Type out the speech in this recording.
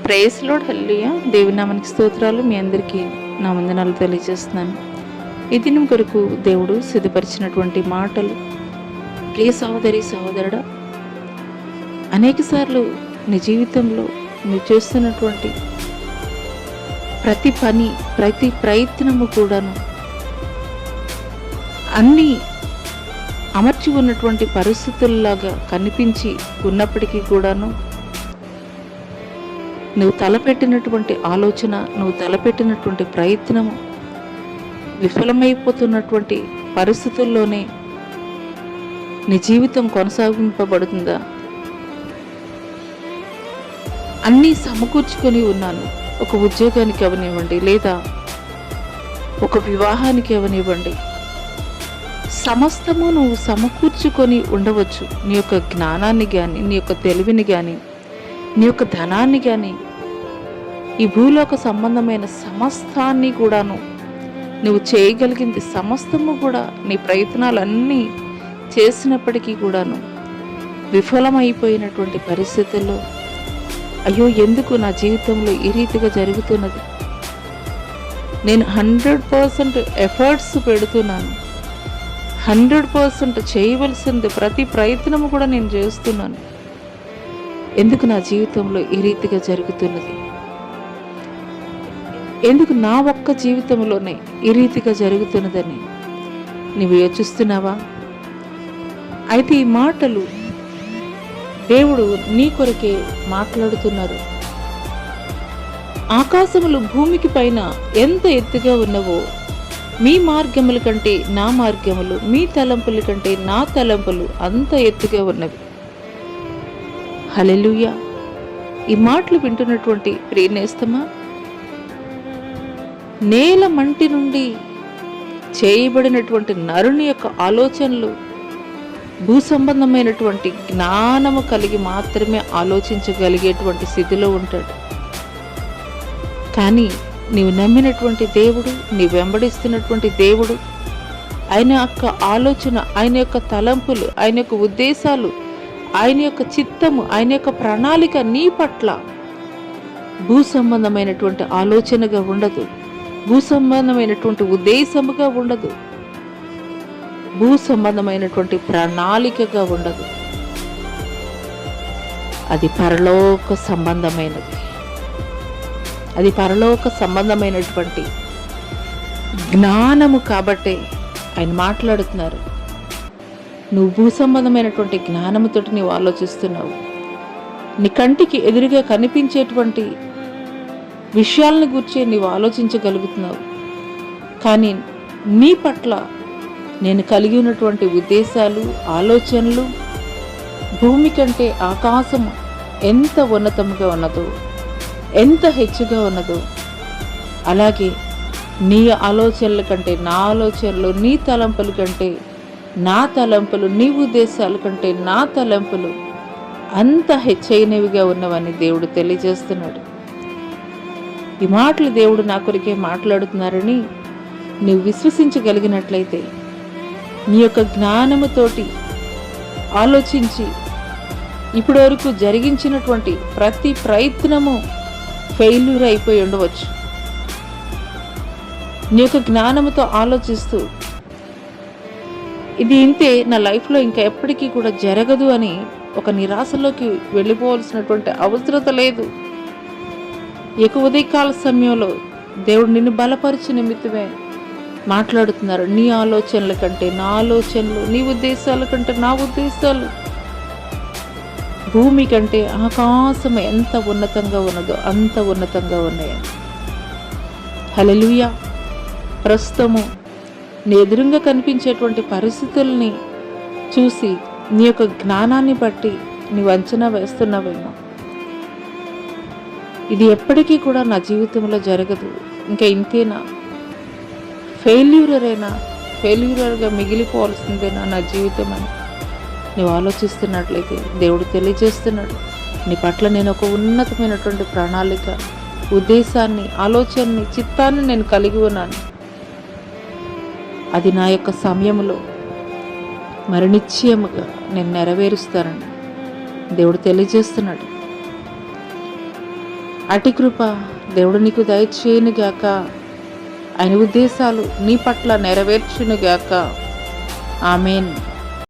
Praise lord, హల్లెలూయా. దేవుని నామానికి స్తోత్రాలు. మీ అందరికీ నా వందనాలు తెలియజేస్తున్నాను. ఈ దినం కొరకు దేవుడు సిద్ధపరిచినటువంటి మాటలు. ప్రియ సహోదరి సహోదరుడా, అనేక సార్లు నీ జీవితంలో నువ్వు చేస్తున్నటువంటి ప్రతి పని, ప్రతి ప్రయత్నము కూడాను అన్నీ అమర్చి ఉన్నటువంటి పరిస్థితుల్లాగా కనిపించి ఉన్నప్పటికీ కూడాను నువ్వు తలపెట్టినటువంటి ఆలోచన, నువ్వు తలపెట్టినటువంటి ప్రయత్నము విఫలమైపోతున్నటువంటి పరిస్థితుల్లోనే నీ జీవితం కొనసాగింపబడుతుందా? అన్నీ సమకూర్చుకొని ఉన్నాను. ఒక ఉద్యోగానికి అవనివ్వండి, లేదా ఒక వివాహానికి అవనివ్వండి, సమస్తము నువ్వు సమకూర్చుకొని ఉండవచ్చు. నీ యొక్క జ్ఞానాన్ని కానీ, నీ యొక్క తెలివిని కానీ, నీ యొక్క ధనాన్ని కానీ, ఈ భూలోక సంబంధమైన సమస్తాన్ని కూడాను నువ్వు చేయగలిగింది సమస్తము కూడా నీ ప్రయత్నాలన్నీ చేసినప్పటికీ కూడాను విఫలమైపోయినటువంటి పరిస్థితుల్లో, అయ్యో ఎందుకు నా జీవితంలో ఈ రీతిగా జరుగుతున్నది, నేను 100% ఎఫర్ట్స్ పెడుతున్నాను, 100% చేయవలసింది ప్రతి ప్రయత్నము కూడా నేను చేస్తున్నాను, ఎందుకు నా జీవితంలో ఈ రీతిగా జరుగుతున్నది, ఎందుకు నా ఒక్క జీవితంలోనే ఈ రీతిగా జరుగుతున్నదని నీవు యోచిస్తున్నావా? అయితే ఈ మాటలు దేవుడు నీ కొరకే మాట్లాడుతున్నారు. ఆకాశములు భూమికి పైన ఎంత ఎత్తుగా ఉన్నవో, మీ మార్గముల కంటే నా మార్గములు, మీ తలంపుల కంటే నా తలంపులు అంత ఎత్తుగా ఉన్నవి. హల్లెలూయా. ఈ మాటలు వింటున్నటువంటి ప్రియనేస్తమా, నేల మంటి నుండి చేయబడినటువంటి నరుని యొక్క ఆలోచనలు భూ సంబంధమైనటువంటి జ్ఞానము కలిగి మాత్రమే ఆలోచించగలిగేటువంటి స్థితిలో ఉంటాడు. కానీ నీవు నమ్మినటువంటి దేవుడు, నీవు వెంబడిస్తున్నటువంటి దేవుడు, ఆయన యొక్క ఆలోచన, ఆయన యొక్క తలంపులు, ఆయన యొక్క ఉద్దేశాలు, ఆయన యొక్క చిత్తము, ఆయన యొక్క ప్రణాళిక నీ పట్ల భూ సంబంధమైనటువంటి ఆలోచనగా ఉండదు, భూ సంబంధమైనటువంటి ఉద్దేశముగా ఉండదు, భూ సంబంధమైనటువంటి ప్రణాళికగా ఉండదు. అది పరలోక సంబంధమైనది. అది పరలోక సంబంధమైనటువంటి జ్ఞానము. కాబట్టే ఆయన మాట్లాడుతున్నారు. నువ్వు భూ సంబంధమైనటువంటి జ్ఞానముతోటి నీవు ఆలోచిస్తున్నావు. నీ కంటికి ఎదురుగా కనిపించేటువంటి విషయాలను గురించి నీవు ఆలోచించగలుగుతున్నావు. కానీ నీ పట్ల నేను కలిగి ఉన్నటువంటి ఉద్దేశాలు, ఆలోచనలు భూమి కంటే ఆకాశం ఎంత ఉన్నతముగా ఉన్నదో, ఎంత హెచ్చుగా ఉన్నదో, అలాగే నీ ఆలోచనల కంటే నా ఆలోచనలు, నీ తలంపుల కంటే నా తలంపులు, నీ ఉద్దేశాల కంటే నా తలంపులు అంత హెచ్చైనవిగా ఉన్నవని దేవుడు తెలియజేస్తున్నాడు. ఈ మాటలు దేవుడు నా కొరికే మాట్లాడుతున్నారని నువ్వు విశ్వసించగలిగినట్లయితే, నీ యొక్క జ్ఞానముతోటి ఆలోచించి ఇప్పటి వరకు జరిగించినటువంటి ప్రతి ప్రయత్నము ఫెయిల్యూర్ అయిపోయి ఉండవచ్చు. నీ యొక్క జ్ఞానముతో ఆలోచిస్తూ ఇది ఇంతే, నా లైఫ్లో ఇంకా ఎప్పటికీ కూడా జరగదు అని ఒక నిరాశలోకి వెళ్ళిపోవాల్సినటువంటి అవసరత లేదు. ఇక ఉదయకాల సమయంలో దేవుడు నిన్ను బలపరిచి నిమిత్తమే మాట్లాడుతున్నారు. నీ ఆలోచనల కంటే నా ఆలోచనలు, నీ ఉద్దేశాల కంటే నా ఉద్దేశాలు భూమి కంటే ఆకాశం ఎంత ఉన్నతంగా ఉన్నదో అంత ఉన్నతంగా ఉన్నాయని. హల్లెలూయా. ప్రస్తుతము నీ ఎదురుగా కనిపించేటువంటి పరిస్థితుల్ని చూసి నీ యొక్క జ్ఞానాన్ని బట్టి నీవు అంచనా వేస్తున్నావేమో, ఇది ఎప్పటికీ కూడా నా జీవితంలో జరగదు, ఇంకా ఇంతేనా, ఫెయిల్యూరర్గా మిగిలిపోవాల్సిందేనా నా జీవితం అని నువ్వు ఆలోచిస్తున్నట్లయితే దేవుడు తెలియజేస్తున్నాడు, నీ పట్ల నేను ఒక ఉన్నతమైనటువంటి ప్రణాళిక, ఉద్దేశాన్ని, ఆలోచనని, చిత్తాన్ని నేను కలిగి ఉన్నాను. అది నా యొక్క సమయంలో మరి నిశ్చయముగా నేను నెరవేరుస్తానని దేవుడు తెలియజేస్తున్నాడు. అటి కృప దేవుడు నీకు దయచేయునుగాక. ఆయన ఉద్దేశాలు నీ పట్ల నెరవేర్చునుగాక. ఆమెన్.